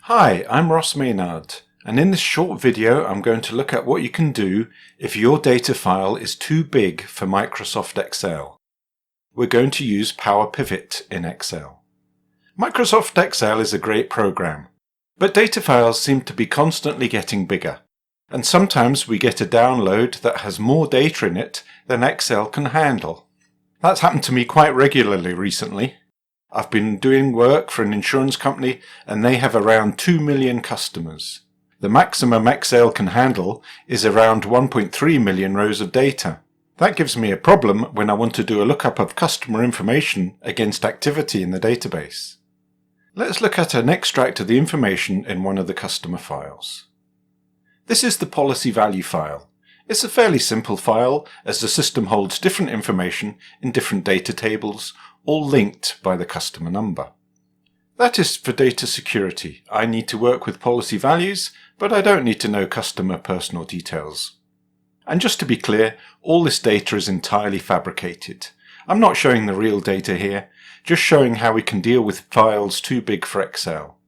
Hi, I'm Ross Maynard, and in this short video I'm going to look at what you can do if your data file is too big for Microsoft Excel. We're going to use PowerPivot in Excel. Microsoft Excel is a great program, but data files seem to be constantly getting bigger, and sometimes we get a download that has more data in it than Excel can handle. That's happened to me quite regularly recently. I've been doing work for an insurance company and they have around 2 million customers. The maximum Excel can handle is around 1.3 million rows of data. That gives me a problem when I want to do a lookup of customer information against activity in the database. Let's look at an extract of the information in one of the customer files. This is the policy value file. It's a fairly simple file as the system holds different information in different data tables, all linked by the customer number. That is for data security. I need to work with policy values, but I don't need to know customer personal details. And just to be clear, all this data is entirely fabricated. I'm not showing the real data here, just showing how we can deal with files too big for Excel.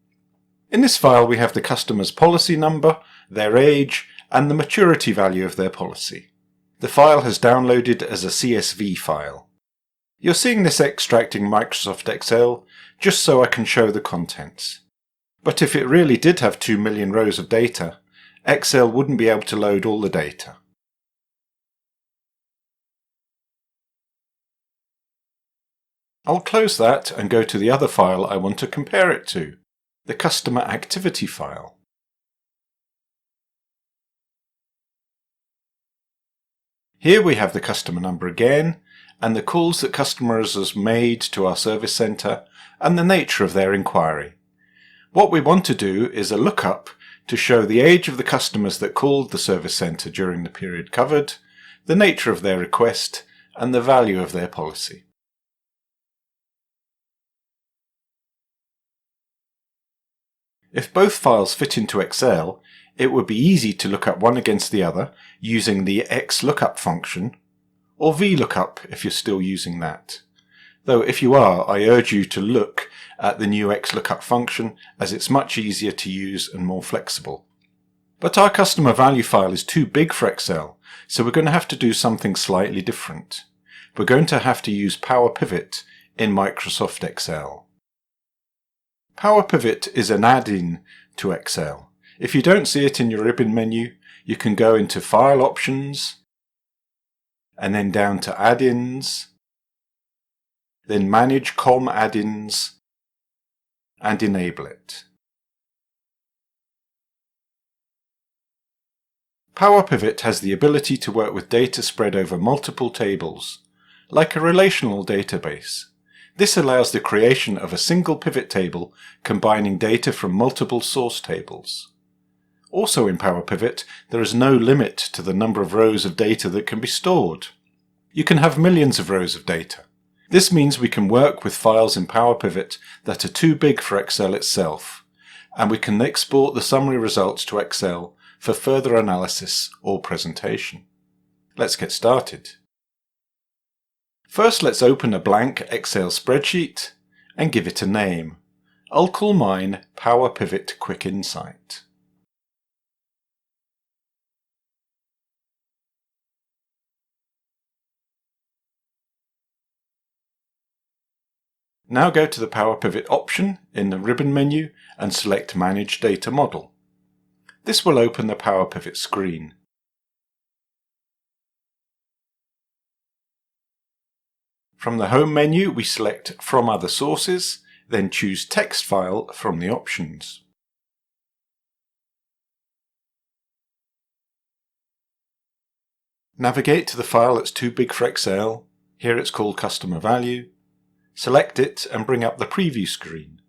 In this file we have the customer's policy number, their age, and the maturity value of their policy. The file has downloaded as a CSV file. You're seeing this extract in Microsoft Excel just so I can show the contents. But if it really did have 2 million rows of data, Excel wouldn't be able to load all the data. I'll close that and go to the other file I want to compare it to, the customer activity file. Here we have the customer number again, and the calls that customers has made to our service center, and the nature of their inquiry. What we want to do is a lookup to show the age of the customers that called the service center during the period covered, the nature of their request, and the value of their policy. If both files fit into Excel, it would be easy to look up one against the other using the XLOOKUP function, or VLOOKUP if you're still using that. Though if you are, I urge you to look at the new XLOOKUP function as it's much easier to use and more flexible. But our customer value file is too big for Excel, so we're going to have to do something slightly different. We're going to have to use PowerPivot in Microsoft Excel. PowerPivot is an add-in to Excel. If you don't see it in your ribbon menu, you can go into File Options, and then down to Add-ins, then Manage COM Add-ins, and enable it. PowerPivot has the ability to work with data spread over multiple tables, like a relational database. This allows the creation of a single pivot table combining data from multiple source tables. Also in PowerPivot, there is no limit to the number of rows of data that can be stored. You can have millions of rows of data. This means we can work with files in PowerPivot that are too big for Excel itself, and we can export the summary results to Excel for further analysis or presentation. Let's get started. First, let's open a blank Excel spreadsheet and give it a name. I'll call mine PowerPivot Quick Insight. Now go to the PowerPivot option in the ribbon menu and select Manage Data Model. This will open the PowerPivot screen. From the Home menu, we select From Other Sources, then choose Text File from the options. Navigate to the file that's too big for Excel. Here it's called Customer Value. Select it and bring up the preview screen.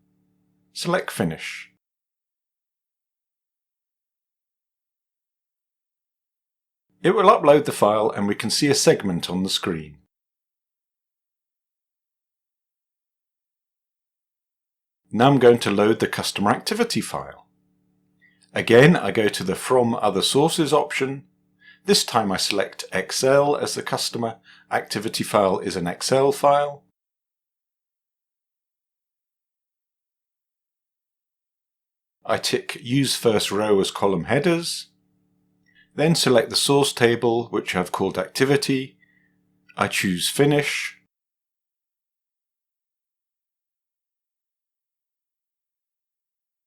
Select Finish. It will upload the file and we can see a segment on the screen. Now I'm going to load the customer activity file. Again, I go to the From Other Sources option. This time I select Excel as the customer activity file is an Excel file. I tick Use First Row as column headers, then select the source table, which I've called Activity. I choose Finish,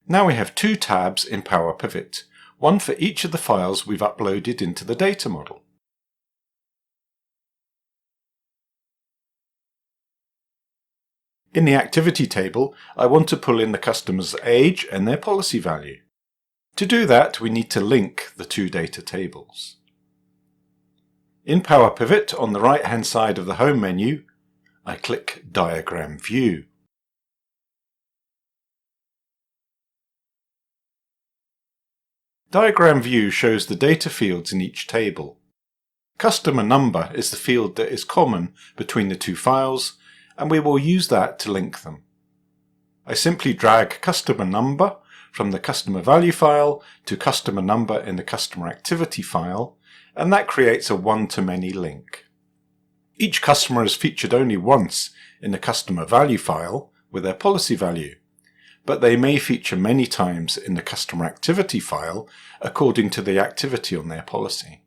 now we have two tabs in PowerPivot, one for each of the files we've uploaded into the data model. In the activity table, I want to pull in the customer's age and their policy value. To do that, we need to link the two data tables. In PowerPivot, on the right-hand side of the Home menu, I click Diagram View. Diagram View shows the data fields in each table. Customer number is the field that is common between the two files, and we will use that to link them. I simply drag customer number from the customer value file to customer number in the customer activity file, and that creates a one-to-many link. Each customer is featured only once in the customer value file with their policy value, but they may feature many times in the customer activity file according to the activity on their policy.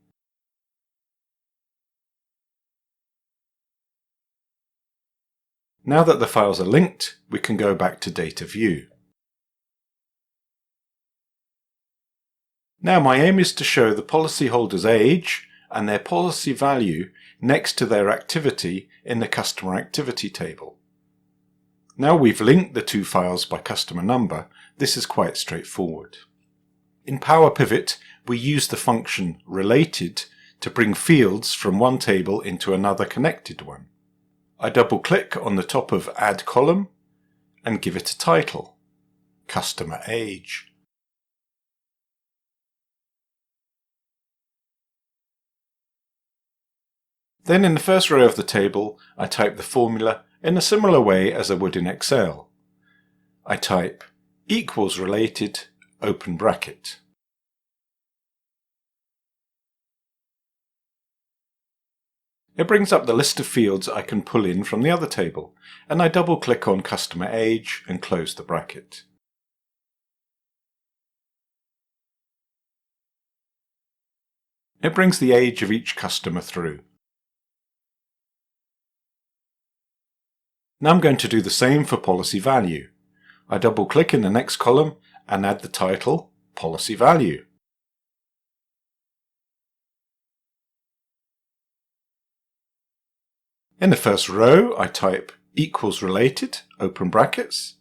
Now that the files are linked, we can go back to Data View. Now my aim is to show the policyholder's age and their policy value next to their activity in the customer activity table. Now we've linked the two files by customer number, this is quite straightforward. In PowerPivot, we use the function related to bring fields from one table into another connected one. I double-click on the top of Add Column and give it a title, Customer Age. Then in the first row of the table, I type the formula in a similar way as I would in Excel. I type equals related, open bracket. It brings up the list of fields I can pull in from the other table, and I double-click on Customer Age and close the bracket. It brings the age of each customer through. Now I'm going to do the same for policy value. I double-click in the next column and add the title, Policy Value. In the first row, I type equals related, open brackets.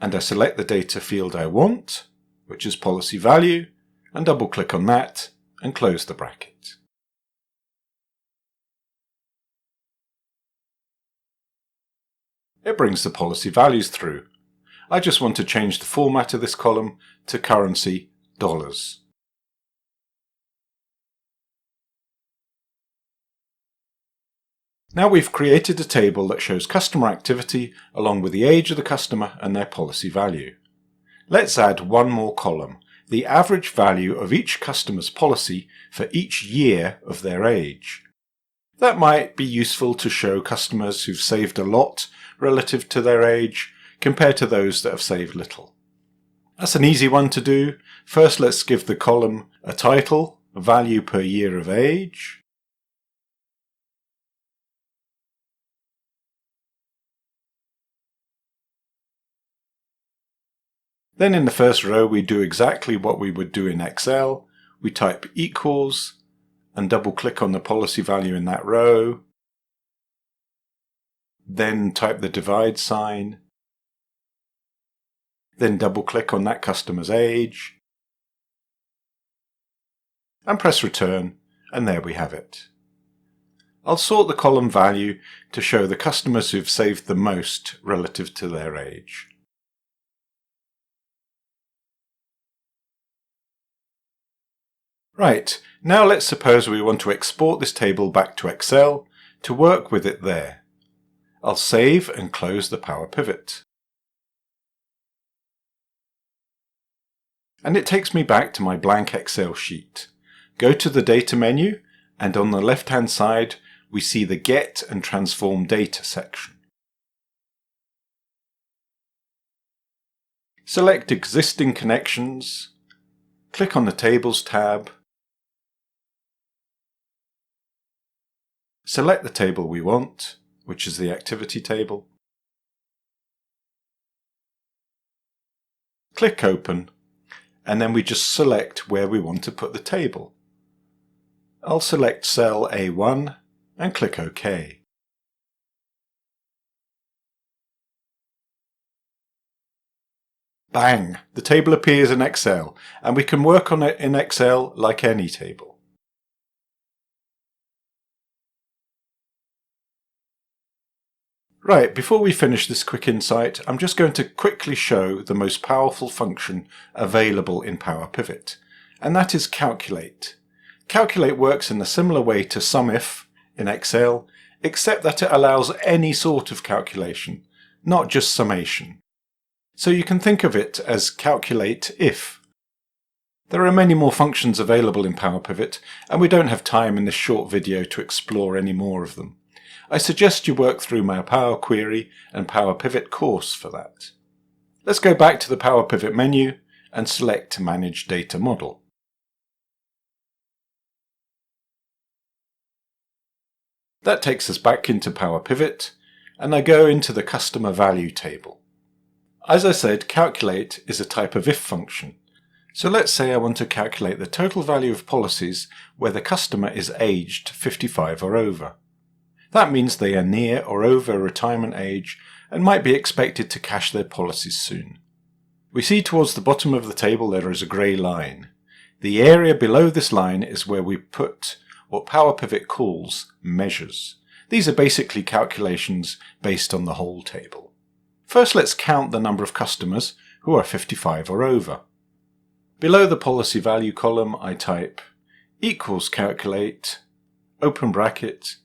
And I select the data field I want, which is policy value, and double-click on that and close the bracket. It brings the policy values through. I just want to change the format of this column to currency dollars. Now we've created a table that shows customer activity along with the age of the customer and their policy value. Let's add one more column, the average value of each customer's policy for each year of their age. That might be useful to show customers who've saved a lot relative to their age compared to those that have saved little. That's an easy one to do. First, let's give the column a title, value per year of age. Then in the first row we do exactly what we would do in Excel. We type equals and double-click on the policy value in that row. Then type the divide sign. Then double-click on that customer's age. And press return, and there we have it. I'll sort the column value to show the customers who've saved the most relative to their age. Right, now let's suppose we want to export this table back to Excel to work with it there. I'll save and close the PowerPivot. And it takes me back to my blank Excel sheet. Go to the Data menu, and on the left-hand side we see the Get and Transform Data section. Select Existing Connections, click on the Tables tab, select the table we want, which is the activity table, click Open, and then we just select where we want to put the table. I'll select cell A1 and click OK. Bang! The table appears in Excel, and we can work on it in Excel like any table. Right, before we finish this quick insight, I'm just going to quickly show the most powerful function available in PowerPivot, and that is Calculate. Calculate works in a similar way to SUMIF in Excel, except that it allows any sort of calculation, not just summation. So you can think of it as Calculate If. There are many more functions available in PowerPivot, and we don't have time in this short video to explore any more of them. I suggest you work through my Power Query and PowerPivot course for that. Let's go back to the PowerPivot menu and select Manage Data Model. That takes us back into PowerPivot, and I go into the Customer Value table. As I said, Calculate is a type of if function. So let's say I want to calculate the total value of policies where the customer is aged 55 or over. That means they are near or over retirement age and might be expected to cash their policies soon. We see towards the bottom of the table there is a grey line. The area below this line is where we put what PowerPivot calls measures. These are basically calculations based on the whole table. First, let's count the number of customers who are 55 or over. Below the policy value column, I type equals calculate, open bracket,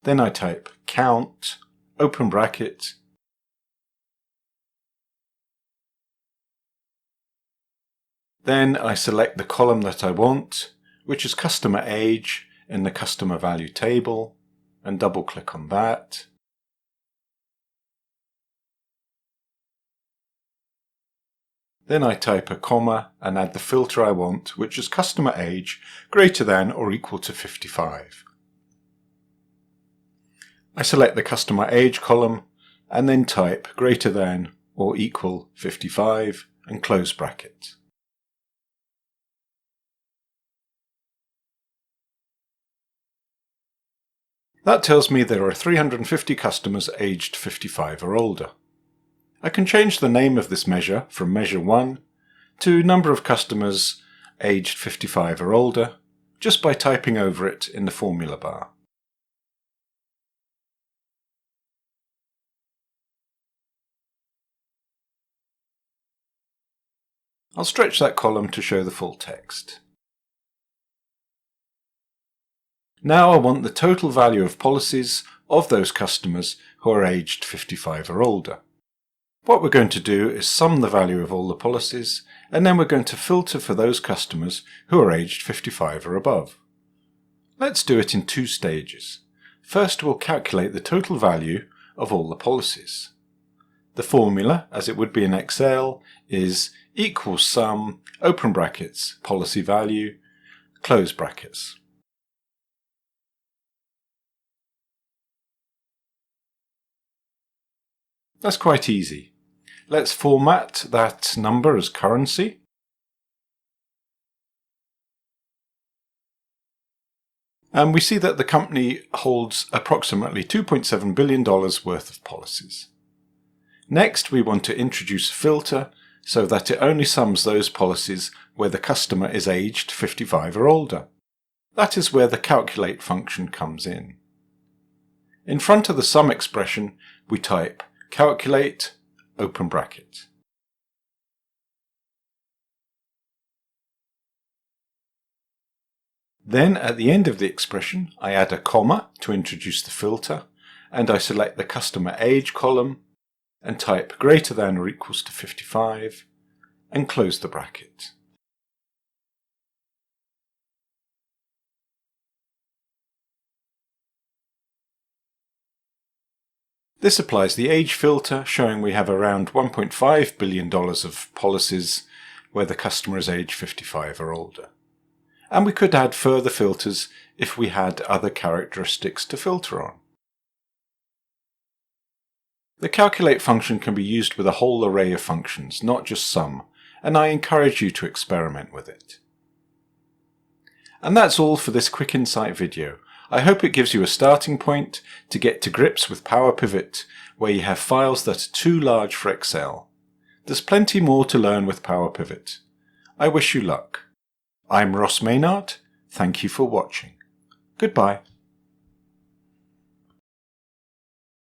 then I type count, open bracket, then I select the column that I want, which is customer age in the customer value table, and double click on that. Then I type a comma and add the filter I want, which is customer age greater than or equal to 55. I select the customer age column and then type greater than or equal 55 and close bracket. That tells me there are 350 customers aged 55 or older. I can change the name of this measure from measure 1 to number of customers aged 55 or older just by typing over it in the formula bar. I'll stretch that column to show the full text. Now I want the total value of policies of those customers who are aged 55 or older. What we're going to do is sum the value of all the policies, and then we're going to filter for those customers who are aged 55 or above. Let's do it in 2 stages. First, we'll calculate the total value of all the policies. The formula, as it would be in Excel, is equals sum, open brackets, policy value, close brackets. That's quite easy. Let's format that number as currency. And we see that the company holds approximately $2.7 billion worth of policies. Next, we want to introduce a filter so that it only sums those policies where the customer is aged 55 or older. That is where the calculate function comes in. In front of the sum expression, we type calculate, open bracket. Then at the end of the expression, I add a comma to introduce the filter, and I select the customer age column and type greater than or equals to 55 and close the bracket. This applies the age filter, showing we have around $1.5 billion of policies where the customer is age 55 or older. And we could add further filters if we had other characteristics to filter on. The calculate function can be used with a whole array of functions, not just some, and I encourage you to experiment with it. And that's all for this quick insight video. I hope it gives you a starting point to get to grips with PowerPivot, where you have files that are too large for Excel. There's plenty more to learn with PowerPivot. I wish you luck. I'm Ross Maynard. Thank you for watching. Goodbye.